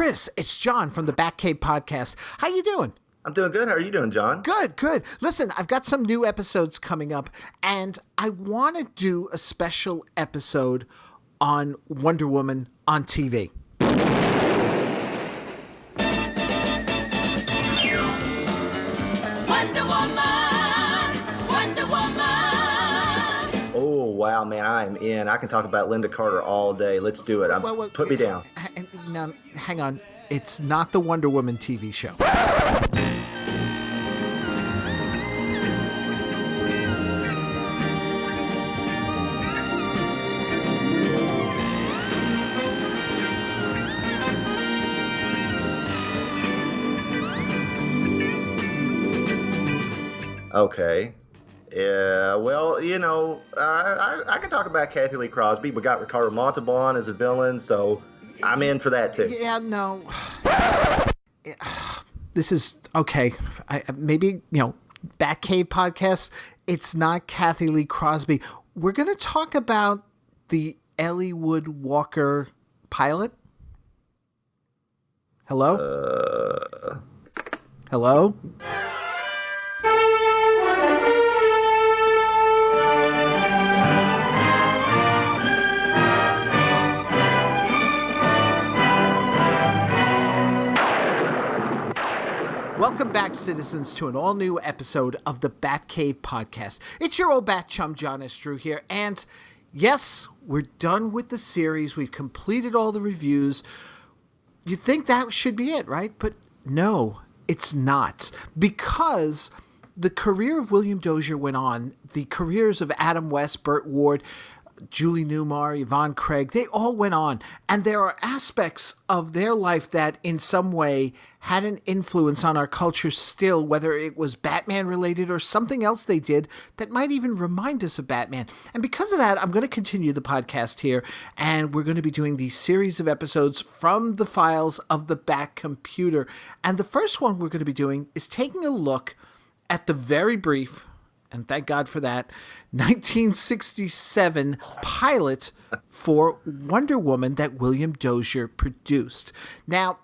Chris, it's John from the Batcave podcast. How you doing? I'm doing good. How are you doing, John? Good. Listen, I've got some new episodes coming up, and I want to do a special episode on Wonder Woman on TV. Wonder Woman. Oh, wow, man, I am in. I can talk about Linda Carter all day. Let's do it. Put me down. Now, hang on. It's not the Wonder Woman TV show. Okay. Yeah, well, I can talk about Kathy Lee Crosby. We got Ricardo Montalban as a villain, so I'm in for that, too. Yeah, no. This is, okay, maybe, Batcave podcast, it's not Kathy Lee Crosby. We're going to talk about the Ellie Wood Walker pilot. Hello? Hello? Welcome back, citizens, to an all-new episode of the Batcave podcast. It's your old bat chum, John S. Drew here, and yes, we're done with the series. We've completed all the reviews. You'd think that should be it, right? But no, it's not, because the career of William Dozier went on. The careers of Adam West, Burt Ward, Julie Newmar, Yvonne Craig, they all went on. And there are aspects of their life that in some way had an influence on our culture still, whether it was Batman related or something else they did that might even remind us of Batman. And because of that, I'm going to continue the podcast here, and we're going to be doing these series of episodes from the files of the Batcomputer. And the first one we're going to be doing is taking a look at the very brief, and thank God for that, 1967 pilot for Wonder Woman that William Dozier produced. Now,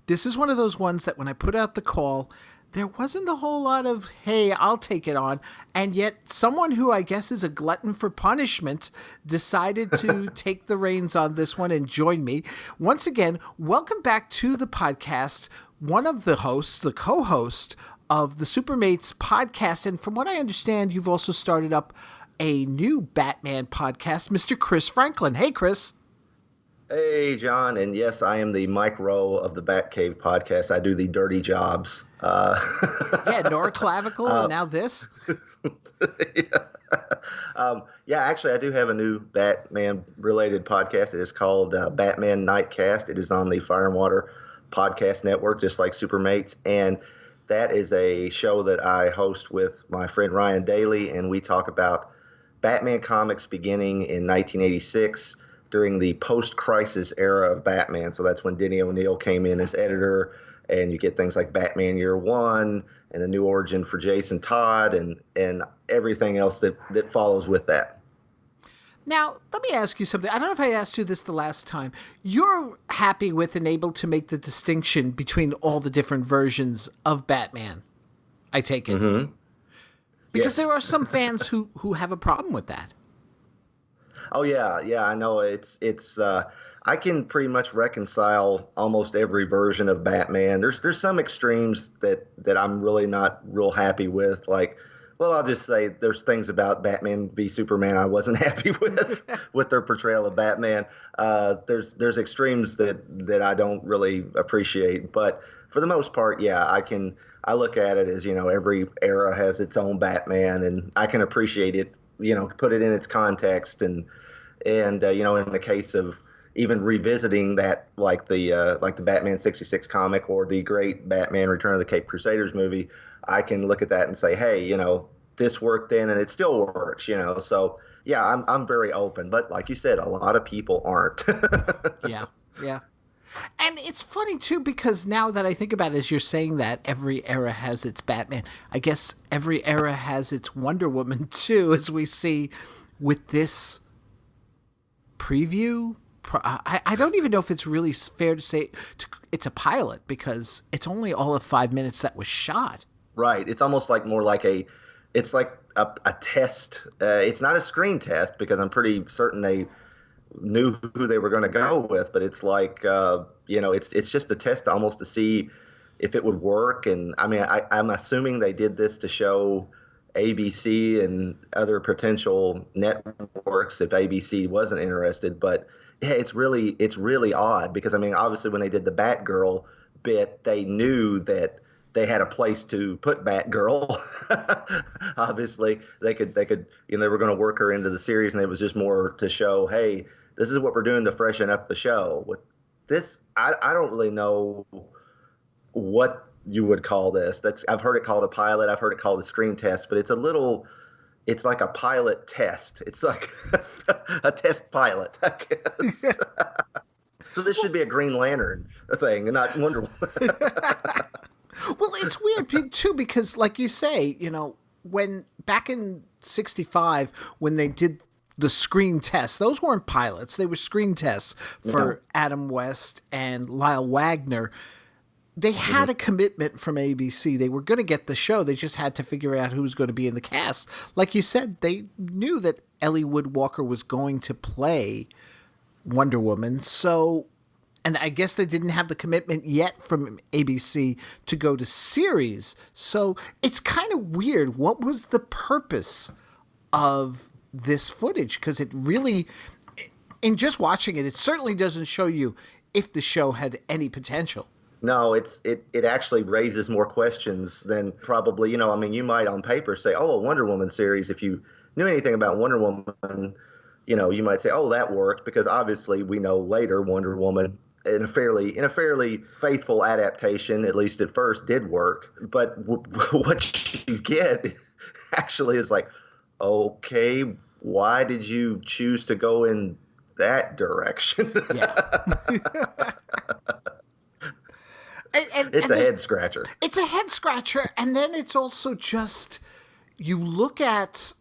this is one of those ones that when I put out the call, there wasn't a whole lot of, hey, I'll take it on. And yet someone who I guess is a glutton for punishment decided to take the reins on this one and join me. Once again, welcome back to the podcast. One of the hosts, the co-host of the Supermates podcast. And from what I understand, you've also started up a new Batman podcast, Mr. Chris Franklin. Hey, Chris. Hey, John. And yes, I am the Mike Rowe of the Batcave podcast. I do the dirty jobs. Yeah, Nora Clavicle and now this. Yeah, actually, I do have a new Batman-related podcast. It is called Batman Nightcast. It is on the Fire and Water podcast network, just like Supermates. And that is a show that I host with my friend Ryan Daly, and we talk about Batman comics beginning in 1986 during the post-crisis era of Batman. So that's when Denny O'Neil came in as editor, and you get things like Batman Year One and the new origin for Jason Todd and everything else that follows with that. Now, let me ask you something. I don't know if I asked you this the last time. You're happy with and able to make the distinction between all the different versions of Batman, I take it. Mm-hmm. Because Yes. there are some fans who have a problem with that. Oh, yeah, I know. It's I can pretty much reconcile almost every version of Batman. There's some extremes that I'm really not real happy with, like, well, I'll just say there's things about Batman v Superman I wasn't happy with their portrayal of Batman. There's extremes that I don't really appreciate, but for the most part, yeah, I look at it as, every era has its own Batman, and I can appreciate it, put it in its context, and in the case of even revisiting that, like the Batman 66 comic or the great Batman Return of the Caped Crusaders movie, I can look at that and say, hey, this worked then and it still works, So, yeah, I'm very open. But like you said, a lot of people aren't. Yeah. And it's funny, too, because now that I think about it, as you're saying that, every era has its Batman. I guess every era has its Wonder Woman, too, as we see with this preview I don't even know if it's really fair to say it's a pilot because it's only all of 5 minutes that was shot. Right. It's almost like more like it's like a test. It's not a screen test because I'm pretty certain they knew who they were going to go with, but it's like, it's just a test almost to see if it would work. And I mean, I'm assuming they did this to show ABC and other potential networks if ABC wasn't interested. But yeah, it's really odd because I mean, obviously when they did the Batgirl bit, they knew that they had a place to put Batgirl. Obviously, they could, they were going to work her into the series, and it was just more to show, hey, this is what we're doing to freshen up the show. With this, I don't really know what you would call this. I've heard it called a pilot. I've heard it called a screen test, but it's like a pilot test. It's like a test pilot, I guess. So this should be a Green Lantern thing and not Wonder Woman. Well, it's weird too because, like you say, when back in '65 when they did the screen tests, those weren't pilots; they were screen tests for Adam West and Lyle Wagner. They had a commitment from ABC. They were going to get the show. They just had to figure out who was going to be in the cast. Like you said, they knew that Ellie Wood Walker was going to play Wonder Woman, so. And I guess they didn't have the commitment yet from ABC to go to series. So it's kind of weird. What was the purpose of this footage? Because it really, in just watching it, it certainly doesn't show you if the show had any potential. No, it actually raises more questions than probably, you might on paper say, oh, a Wonder Woman series. If you knew anything about Wonder Woman, you might say, oh, that worked. Because obviously we know later Wonder Woman in a fairly faithful adaptation, at least at first, did work. But what you get actually is like, okay, why did you choose to go in that direction? Yeah. It's a head scratcher. It's a head scratcher, and then it's also just you look at.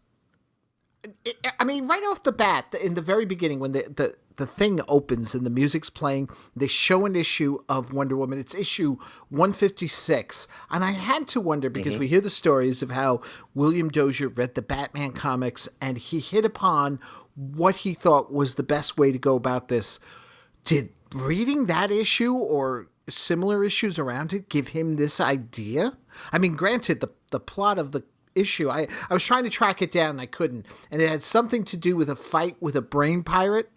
I mean, right off the bat, in the very beginning, when the thing opens and the music's playing, they show an issue of Wonder Woman. It's issue 156. And I had to wonder, because we hear the stories of how William Dozier read the Batman comics and he hit upon what he thought was the best way to go about this. Did reading that issue or similar issues around it give him this idea? I mean, granted, the plot of the issue, I was trying to track it down and I couldn't. And it had something to do with a fight with a brain pirate.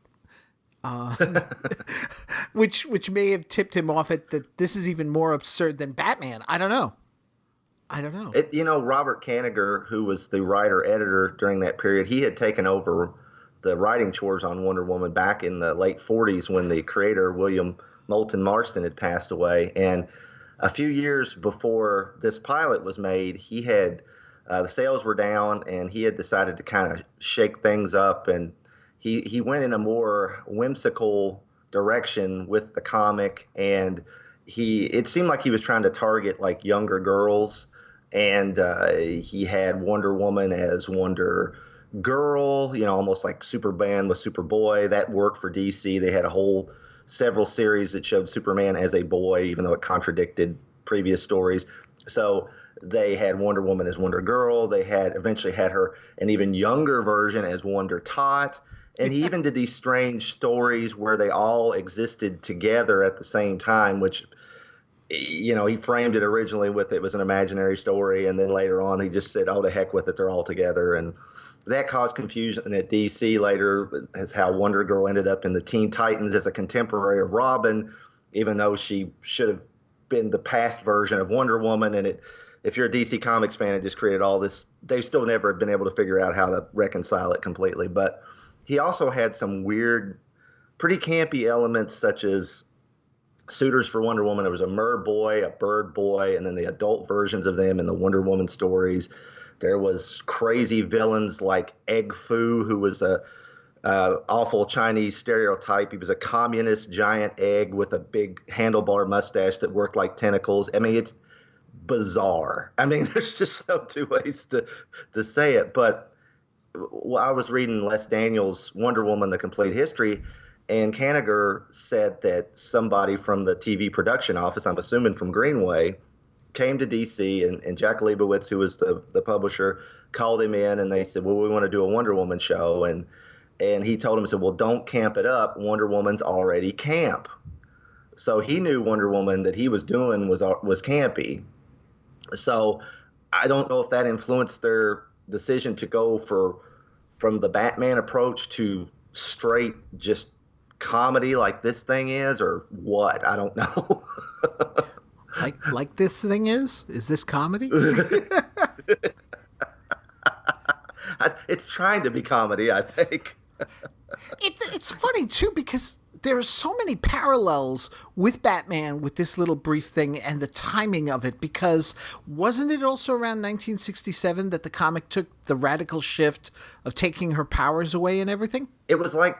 Which may have tipped him off at that this is even more absurd than Batman. I don't know. Robert Kanigher, who was the writer-editor during that period, he had taken over the writing chores on Wonder Woman back in the late 40s when the creator, William Moulton Marston, had passed away. And a few years before this pilot was made, he had the sales were down, and he had decided to kind of shake things up, and he went in a more whimsical direction with the comic, and it seemed like he was trying to target like younger girls, and he had Wonder Woman as Wonder Girl, almost like Superman with Superboy. That worked for DC. They had several series that showed Superman as a boy, even though it contradicted previous stories. So they had Wonder Woman as Wonder Girl. They eventually had her an even younger version as Wonder Tot. And he even did these strange stories where they all existed together at the same time, which, he framed it originally with it was an imaginary story. And then later on, he just said, oh, the heck with it, they're all together. And that caused confusion at DC later, as how Wonder Girl ended up in the Teen Titans as a contemporary of Robin, even though she should have been the past version of Wonder Woman. And if you're a DC Comics fan, it just created all this. They still never have been able to figure out how to reconcile it completely. But he also had some weird, pretty campy elements, such as suitors for Wonder Woman. There was a mer boy, a bird boy, and then the adult versions of them in the Wonder Woman stories. There was crazy villains like Egg Fu, who was a awful Chinese stereotype. He was a communist giant egg with a big handlebar mustache that worked like tentacles. I mean, it's bizarre. I mean, there's just no two ways to say it. But I was reading Les Daniels' Wonder Woman: The Complete History, And Kanigher said that somebody from the TV production office, I'm assuming from Greenway, came to DC, and Jack Leibowitz, who was the publisher, called him in, and they said, well, we want to do a Wonder Woman show. And he told him, he said, well, don't camp it up. Wonder Woman's already camp. So he knew Wonder Woman that he was doing was campy. So I don't know if that influenced their decision to go from the Batman approach to straight just comedy like this thing is, or what. I don't know. like this thing is this comedy? It's trying to be comedy, I think. It's funny too, because there are so many parallels with Batman, with this little brief thing and the timing of it, because wasn't it also around 1967 that the comic took the radical shift of taking her powers away and everything? It was right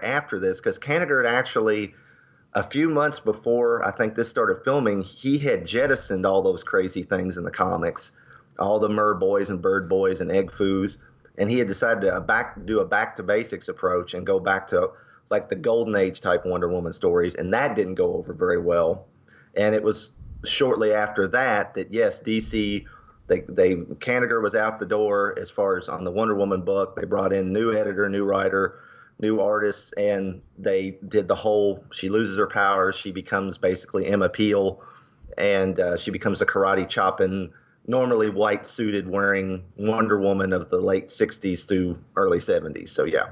after this, because Kanigher had actually, a few months before I think this started filming, he had jettisoned all those crazy things in the comics, all the Mer Boys and Bird Boys and Egg Foos, and he had decided to do a back to basics approach and go back to like the Golden Age type Wonder Woman stories, and that didn't go over very well. And it was shortly after that yes, DC, Kanigher was out the door as far as on the Wonder Woman book. They brought in new editor, new writer, new artists, and they did the whole, she loses her powers, she becomes basically Emma Peel, and she becomes a karate chopping, normally white suited wearing Wonder Woman of the late 60s through early 70s. So yeah.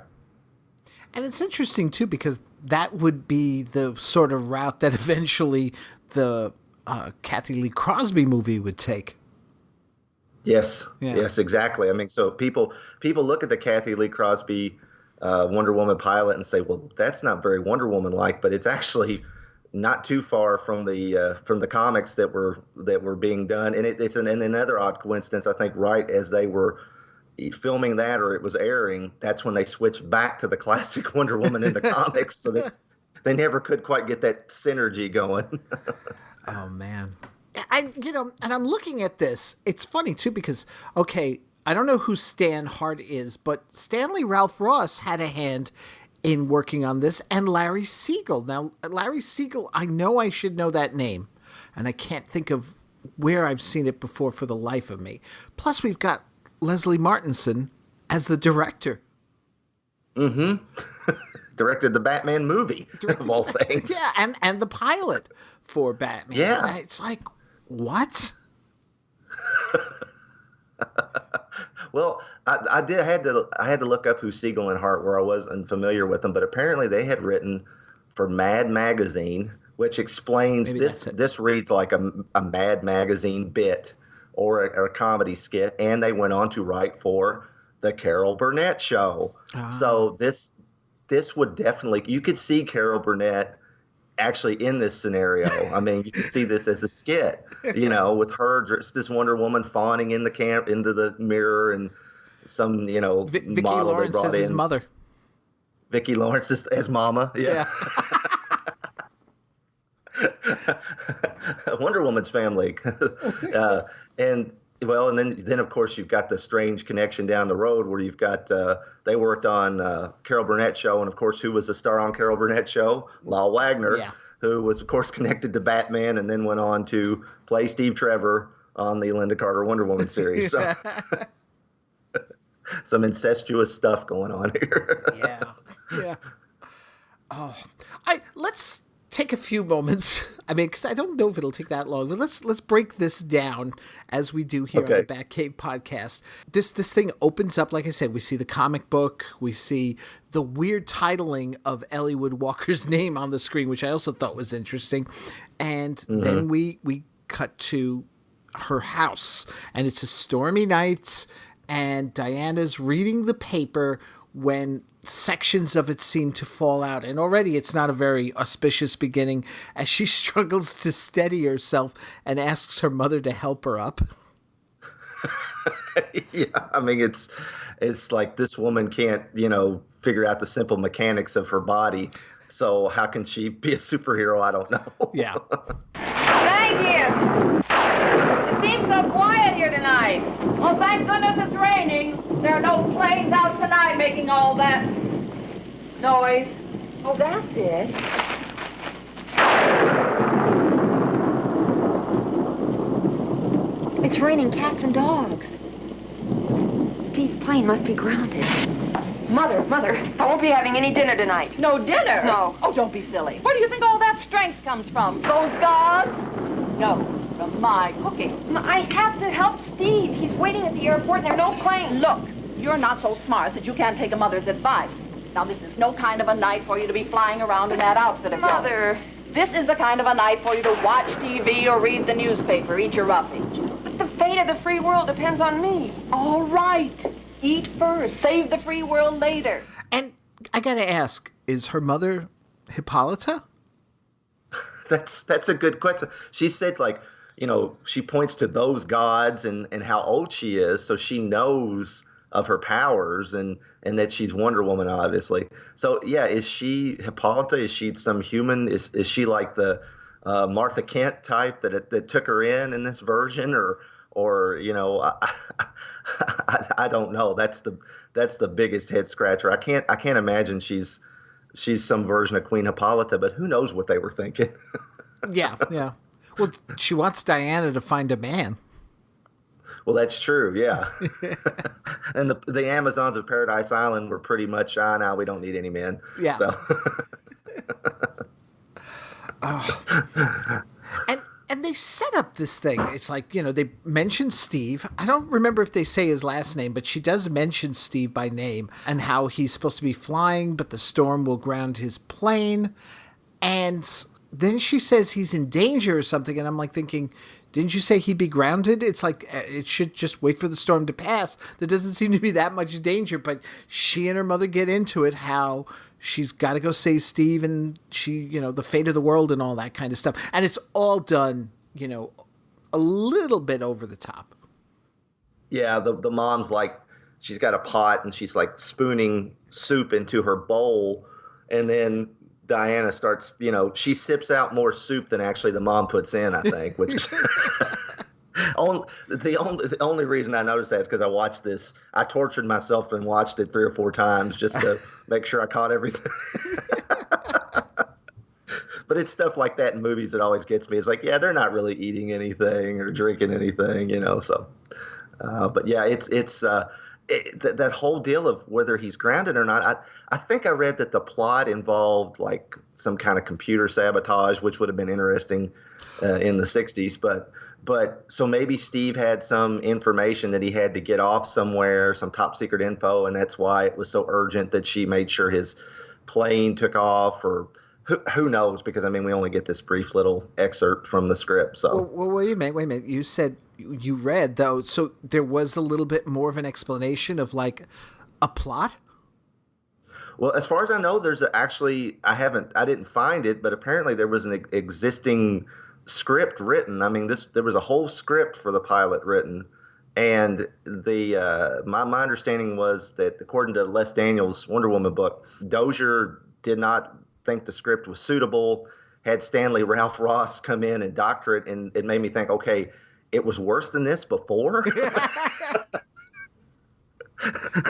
And it's interesting too, because that would be the sort of route that eventually the Kathy Lee Crosby movie would take. Yes. Yeah. Yes, exactly. I mean, so people look at the Kathy Lee Crosby Wonder Woman pilot and say, well, that's not very Wonder Woman like, but it's actually not too far from the comics that were being done. And it's another odd coincidence, I think, right as they were filming that, or it was airing, that's when they switched back to the classic Wonder Woman in the comics, so that they never could quite get that synergy going. Oh man. And I'm looking at this. It's funny too, because okay, I don't know who Stan Hart is, but Stanley Ralph Ross had a hand in working on this, and Larry Siegel. Now, Larry Siegel, I know I should know that name, and I can't think of where I've seen it before for the life of me. Plus, we've got Leslie Martinson as the director. Mm-hmm. Directed the Batman movie, of all things. Yeah, and the pilot for Batman. Yeah. It's like, what? Well, I had to look up who Siegel and Hart were. I wasn't familiar with them, but apparently they had written for Mad Magazine, which explains Maybe this reads like a Mad Magazine bit or a comedy skit, and they went on to write for the Carol Burnett Show. So this would definitely, you could see Carol Burnett actually in this scenario. I mean, you could see this as a skit, with her dressed as Wonder Woman fawning into the mirror, and some, Vicki model Lawrence they brought as in. his mother. Vicki Lawrence as Mama. Yeah. Wonder Woman's family. And then of course you've got the strange connection down the road where you've got they worked on Carol Burnett Show, and of course who was the star on Carol Burnett Show? Lyle Wagner, who was of course connected to Batman and then went on to play Steve Trevor on the Linda Carter Wonder Woman series. So some incestuous stuff going on here. Yeah. Oh, let's take a few moments. I mean, because I don't know if it'll take that long, but let's break this down as we do here on the Batcave podcast. This thing opens up, like I said, we see the comic book, we see the weird titling of Ellywood Walker's name on the screen, which I also thought was interesting, and then we cut to her house, and it's a stormy night, and Diana's reading the paper when sections of it seem to fall out. And already it's not a very auspicious beginning as she struggles to steady herself and asks her mother to help her up. Yeah, I mean, it's like this woman can't, figure out the simple mechanics of her body. So how can she be a superhero? I don't know. Yeah. Thank you. It seems so quiet here tonight. Well, thank goodness it's raining. There are no planes out tonight making all that Noise. Oh, that's it. It's raining cats and dogs. Steve's plane must be grounded. Mother, I won't be having any dinner tonight. No dinner? No. Oh, don't be silly. Where do you think all that strength comes from? Those gods? No, from my cooking. I have to help Steve. He's waiting at the airport and there are no planes. Look, you're not so smart that you can't take a mother's advice. Now, this is no kind of a night for you to be flying around in that outfit of yours. Mother. This is the kind of a night for you to watch TV or read the newspaper. Eat your roughage. But the fate of the free world depends on me. All right. Eat first. Save the free world later. And I gotta ask, is her mother Hippolyta? That's a good question. She said, like, you know, she points to those gods and how old she is, so she knows of her powers and that she's Wonder Woman, obviously. So yeah, is she Hippolyta? Is she some human? Is she like the Martha Kent type that took her in this version, or you know, I don't know. That's the biggest head scratcher. I can't imagine she's some version of Queen Hippolyta, but who knows what they were thinking. Yeah. Well, she wants Diana to find a man. Well, that's true, yeah. And the Amazons of Paradise Island were pretty much, now we don't need any men. Yeah. So. And they set up this thing. It's like, you know, they mention Steve. I don't remember if they say his last name, but she does mention Steve by name and how he's supposed to be flying, but the storm will ground his plane. And then she says he's in danger or something, and I'm like thinking, didn't you say he'd be grounded? It's like, it should just wait for the storm to pass. There doesn't seem to be that much danger, but she and her mother get into it, how she's got to go save Steve, and she, you know, the fate of the world and all that kind of stuff. And it's all done, you know, a little bit over the top. Yeah, the mom's like, she's got a pot, and she's like spooning soup into her bowl, and then Diana starts, you know, she sips out more soup than actually the mom puts in, I think, which is the only reason I noticed that is because I watched this. I tortured myself and watched it 3 or 4 times just to make sure I caught everything. But it's stuff like that in movies that always gets me. It's like, yeah, they're not really eating anything or drinking anything, you know, so. But yeah, that whole deal of whether he's grounded or not, I think I read that the plot involved like some kind of computer sabotage, which would have been interesting in the 60s. But so maybe Steve had some information that he had to get off somewhere, some top secret info, and that's why it was so urgent that she made sure his plane took off, or who knows? Because I mean, we only get this brief little excerpt from the script. So well, wait a minute. You said you read though, so there was a little bit more of an explanation of like a plot. Well, as far as I know, there's I didn't find it, but apparently there was an existing script written. I mean, there was a whole script for the pilot written, and my understanding was that according to Les Daniels' Wonder Woman book, Dozier did not think the script was suitable, had Stanley Ralph Ross come in and doctor it, and it made me think, okay, it was worse than this before?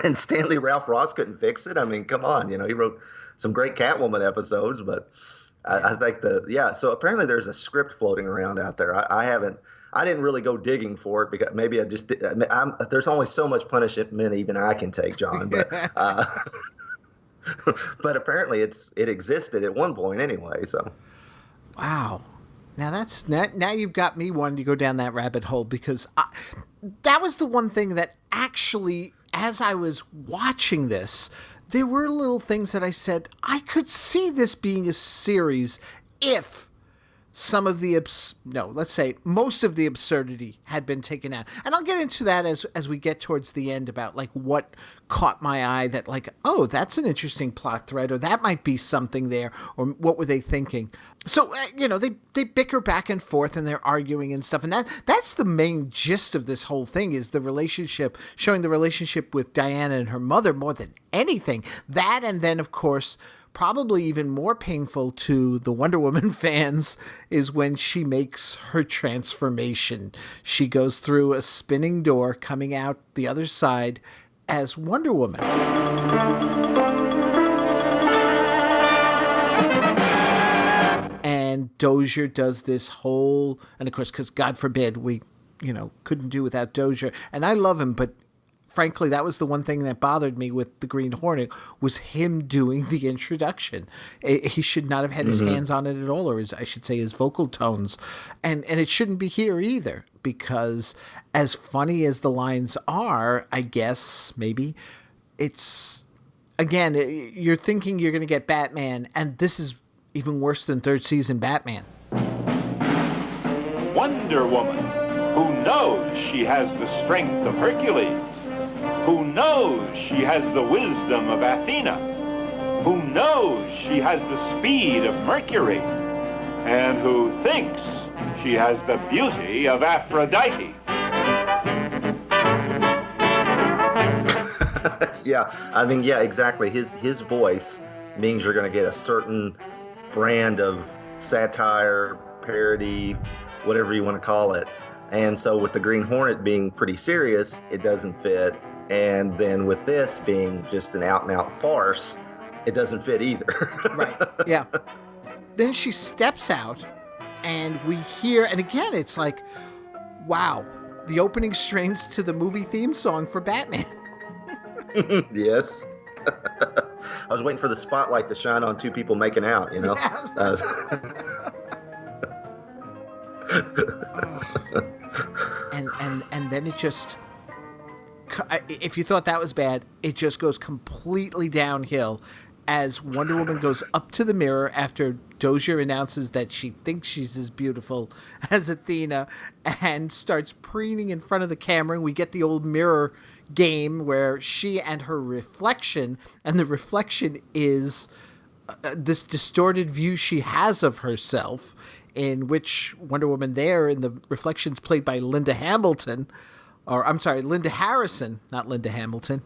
And Stanley Ralph Ross couldn't fix it? I mean, come on, you know, he wrote some great Catwoman episodes, but I think so apparently there's a script floating around out there. I didn't really go digging for it because maybe I just there's only so much punishment even I can take, John, but but apparently it existed at one point anyway. So, wow. Now you've got me wanting to go down that rabbit hole, because that was the one thing that actually, as I was watching this, there were little things that I said, I could see this being a series if some of the, let's say most of the absurdity had been taken out. And I'll get into that as we get towards the end about like what caught my eye, that like, oh, that's an interesting plot thread, or that might be something there, or what were they thinking? So, they bicker back and forth and they're arguing and stuff. And that's the main gist of this whole thing, is the relationship, showing the relationship with Diana and her mother more than anything. That, and then of course, probably even more painful to the Wonder Woman fans is when she makes her transformation. She goes through a spinning door, coming out the other side as Wonder Woman. Dozier does this whole, and of course, because God forbid we, couldn't do without Dozier. And I love him, but frankly, that was the one thing that bothered me with the Green Hornet was him doing the introduction. He should not have had his hands on it at all, or I should say his vocal tones. And it shouldn't be here either, because as funny as the lines are, I guess, maybe, it's, again, you're thinking you're going to get Batman, and this is even worse than third season Batman. Wonder Woman, who knows she has the strength of Hercules, who knows she has the wisdom of Athena, who knows she has the speed of Mercury, and who thinks she has the beauty of Aphrodite. Yeah, exactly. His voice means you're going to get a certain brand of satire, parody, whatever you want to call it. And so with the Green Hornet being pretty serious, it doesn't fit. And then with this being just an out-and-out farce, it doesn't fit either. Right, yeah. Then she steps out, and we hear, and again, it's like, wow, the opening strains to the movie theme song for Batman. Yes. I was waiting for the spotlight to shine on two people making out, Yes. And then it just, if you thought that was bad, it just goes completely downhill as Wonder Woman goes up to the mirror after Dozier announces that she thinks she's as beautiful as Athena and starts preening in front of the camera. And we get the old mirror game where she and her reflection, and the reflection is this distorted view she has of herself, in which Wonder Woman there in the reflections played by Linda Hamilton, or I'm sorry, Linda Harrison, not Linda Hamilton.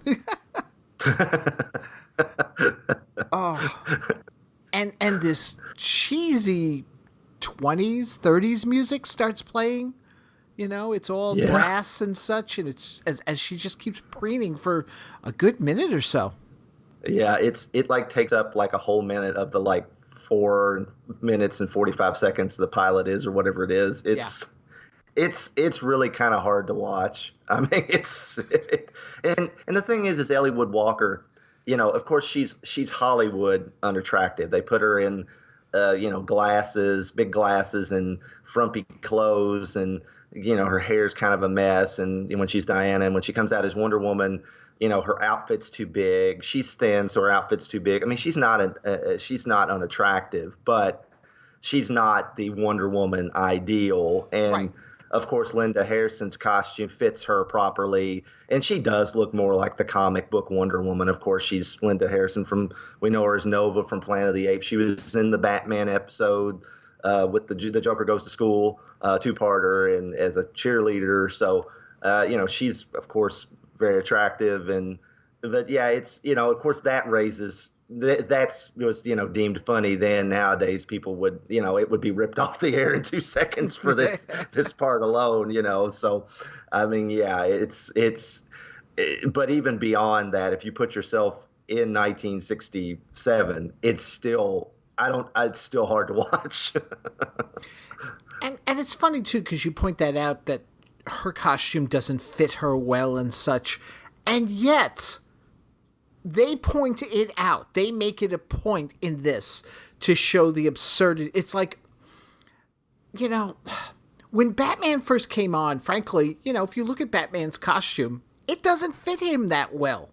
Oh, and this cheesy 20s, 30s music starts playing. It's all brass and such, and it's as she just keeps preening for a good minute or so. Yeah, it like takes up like a whole minute of the like 4 minutes and 45 seconds the pilot is, or whatever it is. It's really kind of hard to watch. I mean, and the thing is Ellie Wood Walker, of course she's Hollywood unattractive. They put her in, glasses, big glasses, and frumpy clothes, and her hair's kind of a mess. And when she's Diana, and when she comes out as Wonder Woman, her outfit's too big. She's thin, so her outfit's too big. I mean, she's not unattractive, but she's not the Wonder Woman ideal. And right. Of course, Linda Harrison's costume fits her properly, and she does look more like the comic book Wonder Woman. Of course, she's Linda Harrison we know her as Nova from Planet of the Apes. She was in the Batman episode with the Joker Goes to School two-parter, and as a cheerleader. So, she's, of course, very attractive. But yeah, it's, of course that raises, was deemed funny then. Nowadays people would, it would be ripped off the air in 2 seconds for this part alone, so I mean, yeah, but even beyond that, if you put yourself in 1967, it's still hard to watch. and it's funny too, because you point that out, that her costume doesn't fit her well and such, and yet they point it out. They make it a point in this to show the absurdity. It's like, when Batman first came on, frankly, if you look at Batman's costume, it doesn't fit him that well.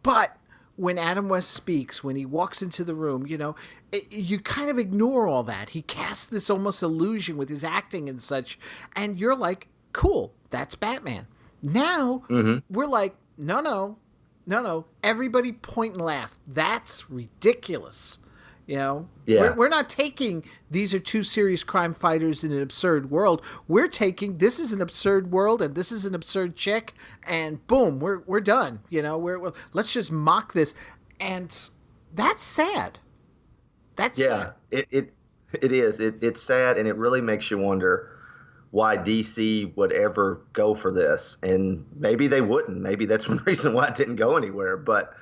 But when Adam West speaks, when he walks into the room, you kind of ignore all that. He casts this almost illusion with his acting and such, and you're like, cool, that's Batman. Now, we're like, no, everybody point and laugh. That's ridiculous. Yeah. We're not taking, these are two serious crime fighters in an absurd world. We're taking, this is an absurd world, and this is an absurd chick, and boom, we're done. Let's just mock this. And that's sad. That's sad. It is. It's sad, and it really makes you wonder why DC would ever go for this. And maybe they wouldn't. Maybe that's one reason why it didn't go anywhere. But,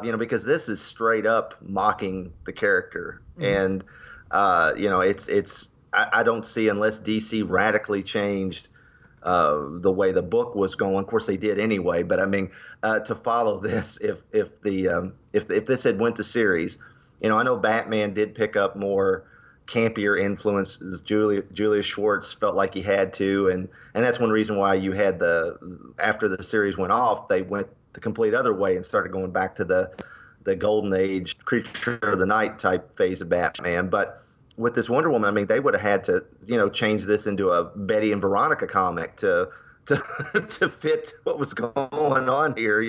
because this is straight up mocking the character. And, it's I don't see, unless DC radically changed the way the book was going. Of course, they did anyway. But I mean, to follow this, if this had went to series, I know Batman did pick up more campier influences. Julius Schwartz felt like he had to, and that's one reason why you had after the series went off, they went the complete other way and started going back to the golden age creature of the night type phase of Batman. But with this Wonder Woman, I mean, they would have had to, change this into a Betty and Veronica comic to fit what was going on here,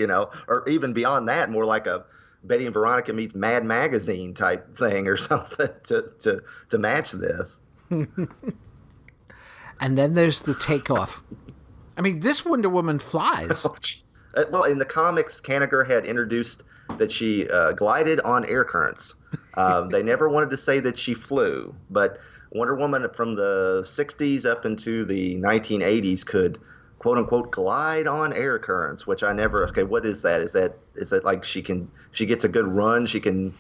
or even beyond that, more like a Betty and Veronica meets Mad Magazine type thing or something to match this. And then there's the takeoff. I mean, this Wonder Woman flies. Well, in the comics, Kanigher had introduced that she glided on air currents. They never wanted to say that she flew, but Wonder Woman from the 60s up into the 1980s could, quote unquote, glide on air currents, which I never. Okay, what is that? Is that like she gets a good run? She can,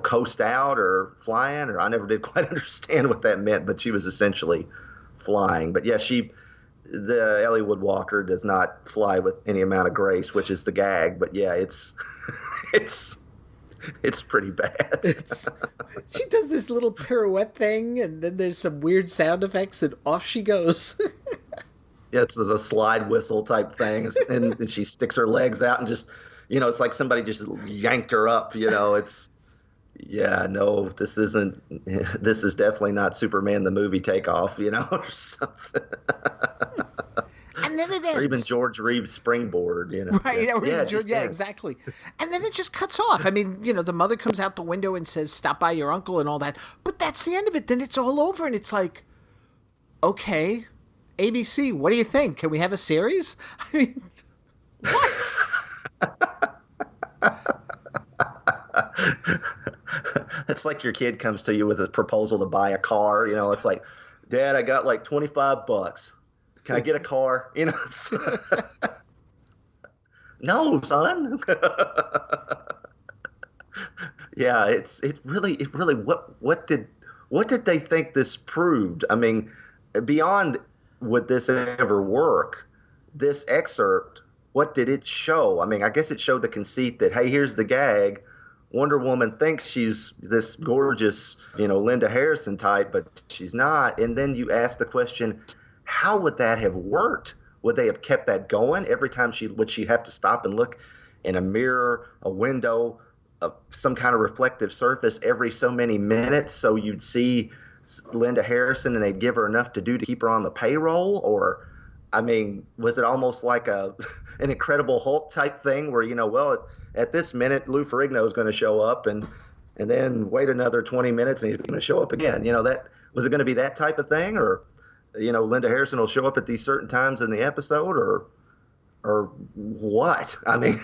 coast out or flying? Or I never did quite understand what that meant, but she was essentially flying. But yeah, the Ellie Wood Walker does not fly with any amount of grace, which is the gag. But yeah, it's pretty bad. She does this little pirouette thing, and then there's some weird sound effects, and off she goes. Yeah, it's a slide whistle type thing, and she sticks her legs out and just, it's like somebody just yanked her up. This is definitely not Superman the movie Takeoff, or something. And then it ends. Or even George Reeves' Springboard, Right, yeah, exactly. And then it just cuts off. I mean, the mother comes out the window and says, "Stop by your uncle," and all that. But that's the end of it. Then it's all over, and it's like, okay, ABC, what do you think? Can we have a series? I mean, what? It's like your kid comes to you with a proposal to buy a car. It's like, Dad, I got like $25. Can I get a car? No, son. Yeah, it really what did they think this proved? I mean, beyond would this ever work, this excerpt, what did it show? I mean, I guess it showed the conceit that, hey, here's the gag. Wonder Woman thinks she's this gorgeous, Linda Harrison type, but she's not. And then you ask the question, how would that have worked? Would they have kept that going every time would she have to stop and look in a mirror, a window, some kind of reflective surface every so many minutes so you'd see Linda Harrison and they'd give her enough to do to keep her on the payroll? Or, I mean, was it almost like an Incredible Hulk type thing where, at this minute Lou Ferrigno is going to show up and then wait another 20 minutes and he's going to show up again? Was it going to be that type of thing? Or, Linda Harrison will show up at these certain times in the episode, or what? I mean,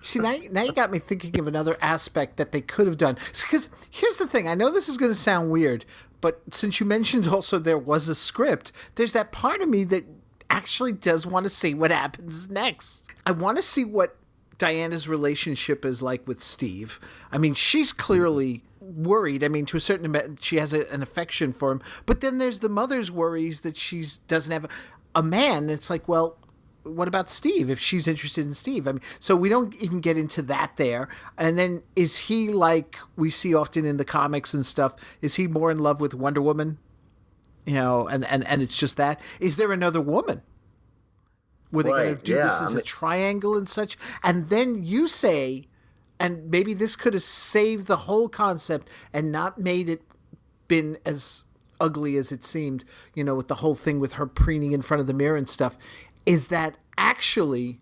see, now you got me thinking of another aspect that they could have done. Because here's the thing. I know this is going to sound weird, but since you mentioned also there was a script, there's that part of me that actually does want to see what happens next. I want to see what Diana's relationship is like with Steve. I mean, she's clearly worried. I mean, to a certain extent, she has an affection for him. But then there's the mother's worries that she doesn't have a man. It's like, well, what about Steve if she's interested in Steve? I mean, so we don't even get into that there. And then is he, like we see often in the comics and stuff, is he more in love with Wonder Woman? And it's just that. Is there another woman? Were they going to do this as a triangle and such? And then you say, and maybe this could have saved the whole concept and not made it been as ugly as it seemed, with the whole thing with her preening in front of the mirror and stuff, is that actually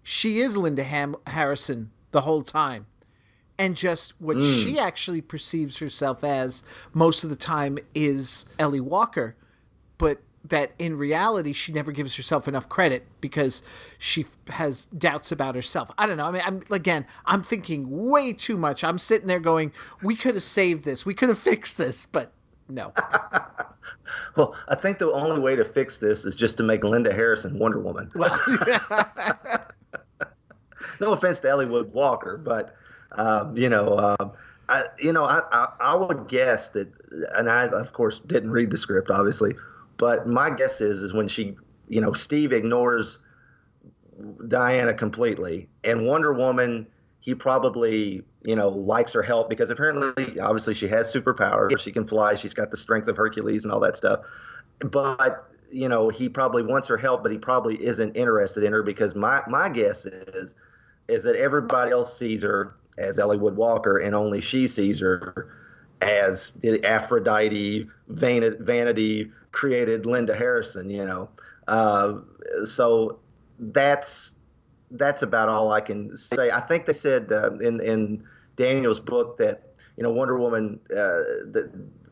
she is Linda Harrison the whole time. And just what she actually perceives herself as most of the time is Ellie Walker, but that in reality she never gives herself enough credit because she has doubts about herself. I don't know. I mean, I'm thinking way too much. I'm sitting there going, we could have saved this. We could have fixed this, but no. Well, I think the only way to fix this is just to make Linda Harrison Wonder Woman. Well, no offense to Ellie Wood Walker, but I would guess that, and I of course didn't read the script obviously, but my guess is when she, Steve ignores Diana completely, and Wonder Woman, he probably likes her help because apparently obviously she has superpowers, she can fly, she's got the strength of Hercules and all that stuff, but he probably wants her help, but he probably isn't interested in her because my guess is that everybody else sees her as Ellie Wood Walker, and only she sees her as the Aphrodite, vanity created Linda Harrison. So that's about all I can say. I think they said in Daniel's book that Wonder Woman.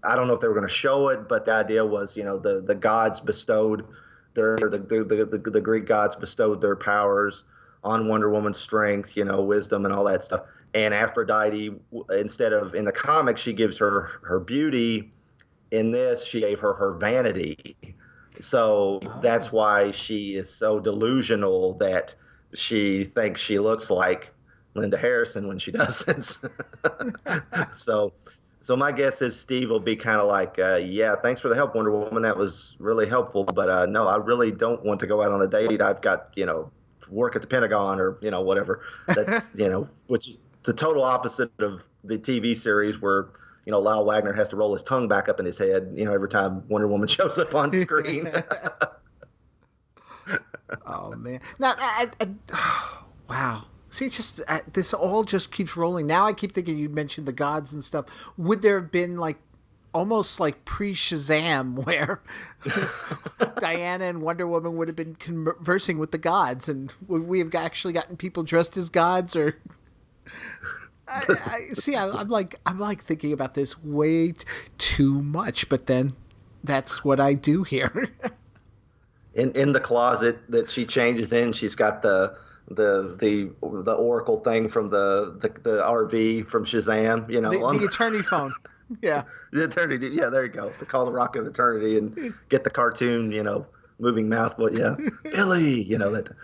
I don't know if they were going to show it, but the idea was the gods bestowed the Greek gods bestowed their powers on Wonder Woman's strength, wisdom and all that stuff. And Aphrodite, instead of in the comics, she gives her beauty. In this, she gave her vanity. So that's why she is so delusional that she thinks she looks like Linda Harrison when she doesn't. So my guess is Steve will be kind of like, yeah, thanks for the help, Wonder Woman. That was really helpful. But no, I really don't want to go out on a date. I've got, work at the Pentagon or, whatever. That's, which is the total opposite of the TV series where, Lyle Wagner has to roll his tongue back up in his head, every time Wonder Woman shows up on screen. Oh, man. Now, wow. See, it's just, this all just keeps rolling. Now I keep thinking, you mentioned the gods and stuff. Would there have been almost like pre-Shazam where Diana and Wonder Woman would have been conversing with the gods, and would we have actually gotten people dressed as gods? Or I'm like thinking about this way too much, but then that's what I do here. In the closet that she changes in, she's got the Oracle thing from the RV from Shazam, the eternity phone. Yeah. The eternity. Yeah, there you go. To call the Rock of Eternity and get the cartoon, moving mouth. But yeah, Billy, that.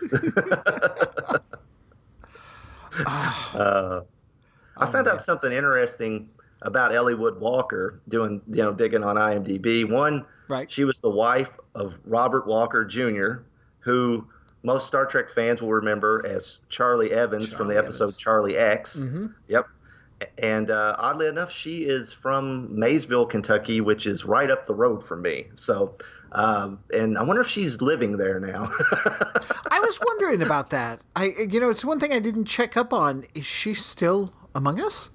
I found out something interesting about Ellie Wood Walker doing, digging on IMDb. One, right. She was the wife of Robert Walker Jr., who most Star Trek fans will remember as Charlie Evans from the episode Charlie X. Mm-hmm. Yep. And oddly enough, she is from Maysville, Kentucky, which is right up the road from me. So, and I wonder if she's living there now. I was wondering about that. It's one thing I didn't check up on. Is she still among us?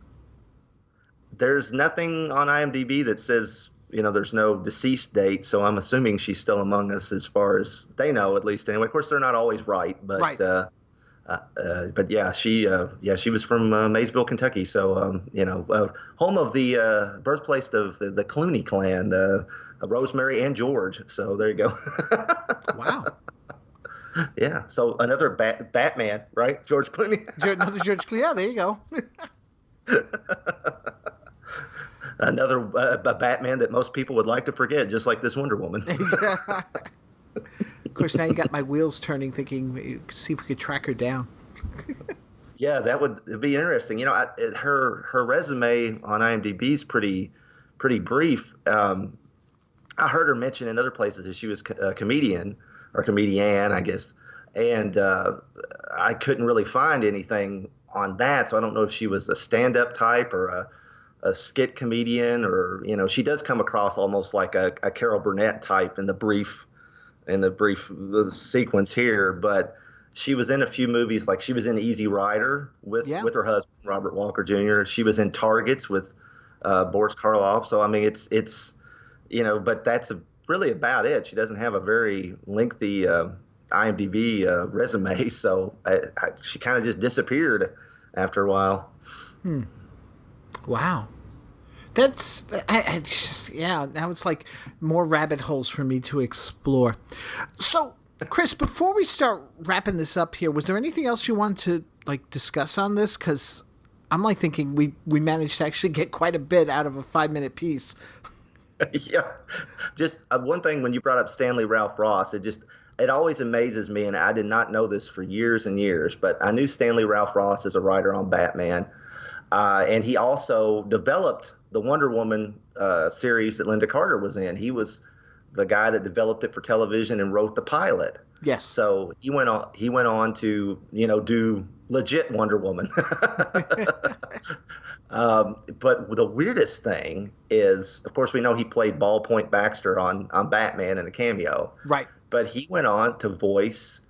There's nothing on IMDb that says, there's no deceased date. So I'm assuming she's still among us as far as they know, at least. Anyway, of course, they're not always right, but right. But yeah, she was from Maysville, Kentucky. So, home of the birthplace of the Clooney clan, Rosemary and George. So there you go. Wow. Yeah. So another Batman, right? George Clooney. Another George Clooney. Yeah, there you go. Another Batman that most people would like to forget, just like this Wonder Woman. Of course, now you got my wheels turning, thinking, see if we could track her down. Yeah, that would be interesting. Her resume on IMDb is pretty brief. I heard her mention in other places that she was a comedian or comedian, I guess, and I couldn't really find anything on that. So I don't know if she was a stand-up type or a skit comedian, or she does come across almost like a Carol Burnett type in the brief sequence here, but she was in a few movies. Like she was in Easy Rider with her husband Robert Walker Jr. She was in Targets with Boris Karloff. So I mean, it's but that's really about it. She doesn't have a very lengthy IMDb resume, so she kind of just disappeared after a while. Wow. That's I just now it's like more rabbit holes for me to explore. So, Chris, before we start wrapping this up here, was there anything else you wanted to discuss on this? Because I'm thinking we managed to actually get quite a bit out of a 5-minute piece. Yeah, just one thing, when you brought up Stanley Ralph Ross, it always amazes me, and I did not know this for years and years, but I knew Stanley Ralph Ross as a writer on Batman. And he also developed the Wonder Woman series that Linda Carter was in. He was the guy that developed it for television and wrote the pilot. Yes. So he went on to, do legit Wonder Woman. But the weirdest thing is, of course, we know he played Ballpoint Baxter on Batman in a cameo. Right. But he went on to voice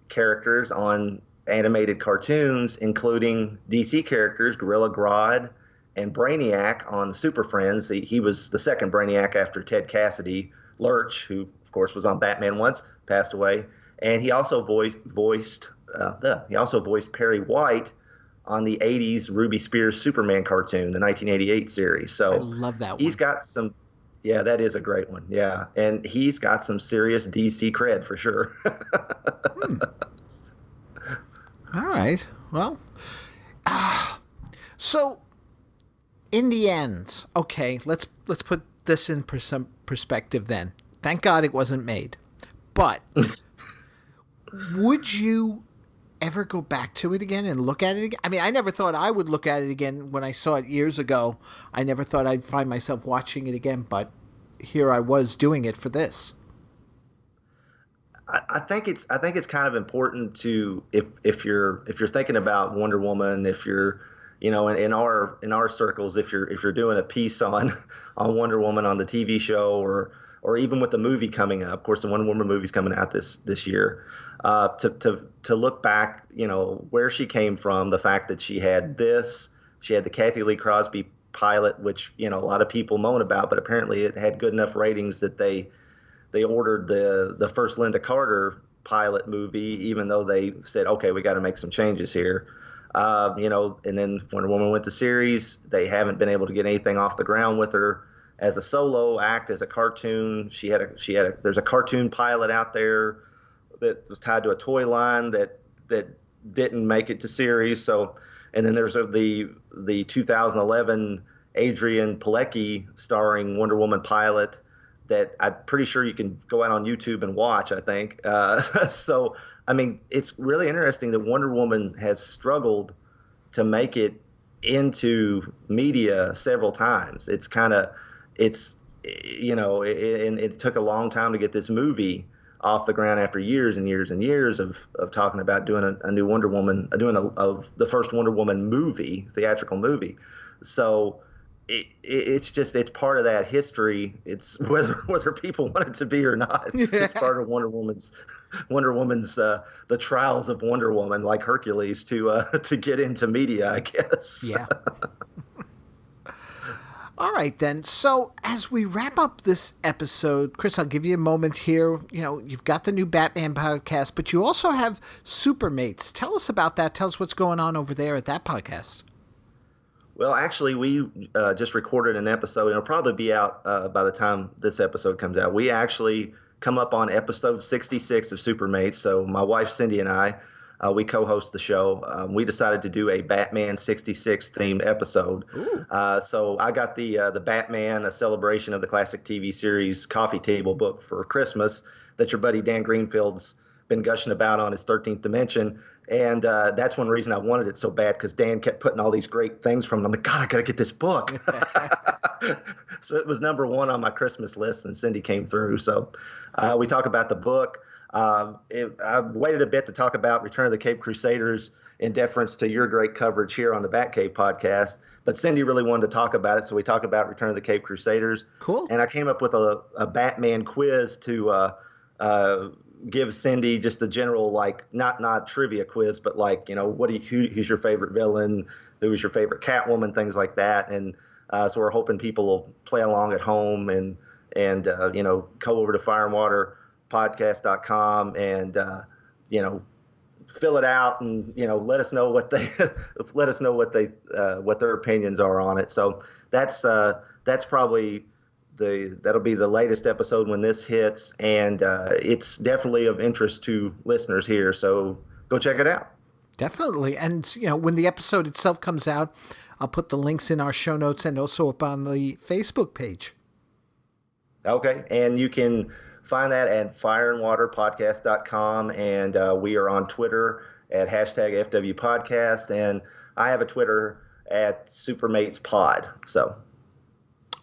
characters on animated cartoons, including DC characters, Gorilla Grodd and Brainiac on the Super Friends. He was the second Brainiac after Ted Cassidy. Lurch, who of course was on Batman once, passed away, and he also voiced Perry White on the '80s Ruby Spears Superman cartoon, the 1988 series. So I love that one. He's got some. Yeah, that is a great one. Yeah, and he's got some serious DC cred for sure. All right. Well, so in the end, okay, let's put this in some perspective then. Thank God it wasn't made. But would you ever go back to it again and look at it again? I mean, I never thought I would look at it again when I saw it years ago. I never thought I'd find myself watching it again, but here I was doing it for this. I think it's kind of important to if you're thinking about Wonder Woman, if you're in our circles, if you're doing a piece on Wonder Woman on the TV show or even with the movie coming up. Of course, the Wonder Woman movie's coming out this year. To look back, where she came from, the fact that she had the Kathy Lee Crosby pilot, which a lot of people moan about, but apparently it had good enough ratings that they ordered the first Linda Carter pilot movie, even though they said, okay, we got to make some changes here. And then Wonder Woman went to series. They haven't been able to get anything off the ground with her as a solo act, as a cartoon. There's a cartoon pilot out there that was tied to a toy line that didn't make it to series. So, and then there's the 2011 Adrian Pilecki starring Wonder Woman pilot that I'm pretty sure you can go out on YouTube and watch, I think. So, I mean, it's really interesting that Wonder Woman has struggled to make it into media several times. It took a long time to get this movie off the ground after years and years and years of talking about doing a new Wonder Woman, the first Wonder Woman movie, theatrical movie. So it's part of that history. It's whether people want it to be or not. It's part of Wonder Woman's the trials of Wonder Woman, like Hercules, to get into media, I guess. Yeah. All right, then. So as we wrap up this episode, Chris, I'll give you a moment here. You've got the new Batman podcast, but you also have Supermates. Tell us about that. Tell us what's going on over there at that podcast. Well, actually, we just recorded an episode. It'll probably be out by the time this episode comes out. We actually come up on episode 66 of Supermates. So my wife, Cindy, and I, we co-host the show. We decided to do a Batman 66 themed episode. So I got the Batman, a celebration of the classic TV series coffee table book for Christmas that your buddy Dan Greenfield's been gushing about on his 13th Dimension. And that's one reason I wanted it so bad, because Dan kept putting all these great things from him. I'm like, God, I got to get this book. So it was number one on my Christmas list, and Cindy came through. So we talk about the book. I waited a bit to talk about Return of the Cape Crusaders in deference to your great coverage here on the Batcave podcast. But Cindy really wanted to talk about it, so we talk about Return of the Cape Crusaders. Cool. And I came up with a Batman quiz to give Cindy just a general, like, not trivia quiz, but like, who's your favorite villain, who was your favorite Catwoman, things like that. And so we're hoping people will play along at home and go over to fireandwaterpodcast.com and fill it out and let us know what their opinions are on it. So that's probably that'll be the latest episode when this hits, and it's definitely of interest to listeners here, so go check it out. Definitely. And when the episode itself comes out, I'll put the links in our show notes and also up on the Facebook page. Okay, and you can find that at fireandwaterpodcast.com, and we are on Twitter at #FWPodcast, and I have a Twitter at Supermates Pod. So.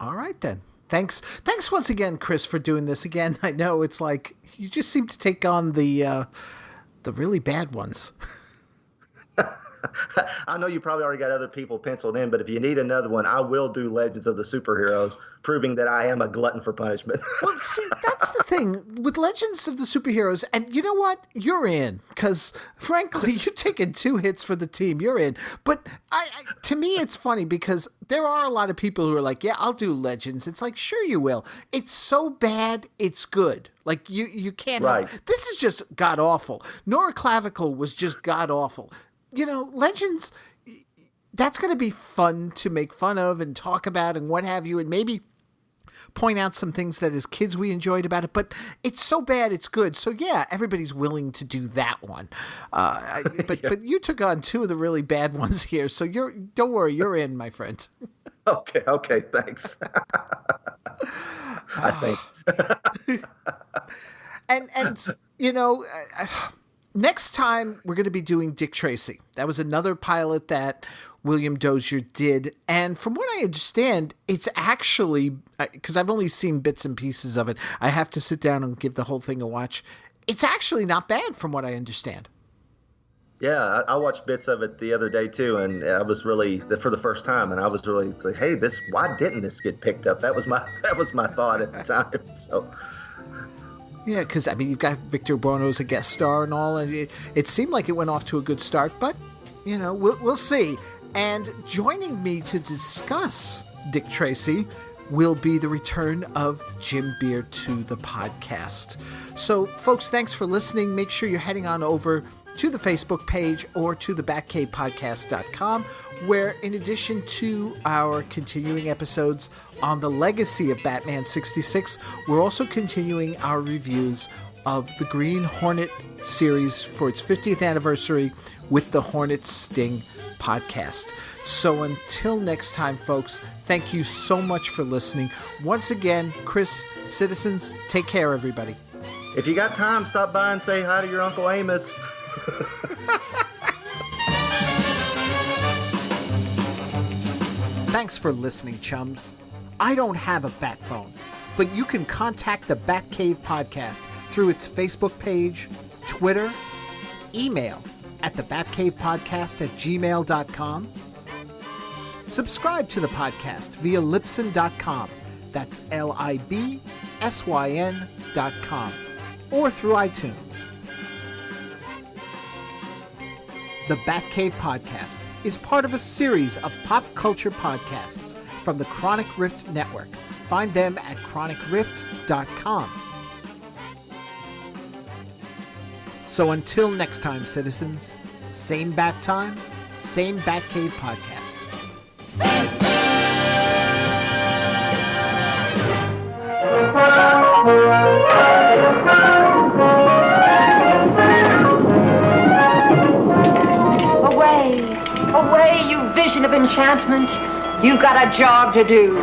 All right, then. Thanks once again, Chris, for doing this again. I know it's like you just seem to take on the really bad ones. I know you probably already got other people penciled in, but if you need another one, I will do Legends of the Superheroes, proving that I am a glutton for punishment. Well, see, that's the thing with Legends of the Superheroes, and you know what? You're in, because frankly, you're taking 2 hits for the team. You're in. But to me, it's funny because there are a lot of people who are like, yeah, I'll do Legends. It's like, sure you will. It's so bad, it's good. Like, you can't Right. This is just god-awful. Nora Clavicle was just god-awful. You know, Legends, that's going to be fun to make fun of and talk about and what have you, and maybe point out some things that as kids we enjoyed about it, but it's so bad it's good. So yeah, everybody's willing to do that one. But you took on 2 of the really bad ones here, so don't worry, you're in, my friend. Okay, thanks. I think. and you know, next time we're going to be doing Dick Tracy. That was another pilot that William Dozier did, and from what I understand, it's actually, because I've only seen bits and pieces of it, I have to sit down and give the whole thing a watch. It's actually not bad from what I understand. Yeah, I watched bits of it the other day too, and I was really, for the first time, and I was really like, hey, why didn't this get picked up? That was my thought at the time. So. Yeah, because, I mean, you've got Victor Buono as a guest star and all, and it seemed like it went off to a good start, but, you know, we'll see. And joining me to discuss Dick Tracy will be the return of Jim Beard to the podcast. So, folks, thanks for listening. Make sure you're heading on over to the Facebook page or to thebatcavepodcast.com, where in addition to our continuing episodes on the legacy of Batman 66, we're also continuing our reviews of the Green Hornet series for its 50th anniversary with the Hornet Sting podcast. So until next time, folks, thank you so much for listening. Once again, Chris, citizens, take care, everybody. If you got time, stop by and say hi to your Uncle Amos. Thanks for listening, chums. I don't have a bat phone, but you can contact the Batcave podcast through its Facebook page, Twitter, email at thebatcavepodcast@gmail.com. Subscribe to the podcast via libsyn.com. That's LIBSYN.com. Or through iTunes. The Batcave Podcast is part of a series of pop culture podcasts from the Chronic Rift Network. Find them at chronicrift.com. So until next time, citizens, same bat time, same Batcave Podcast. Away, you vision of enchantment. You've got a job to do.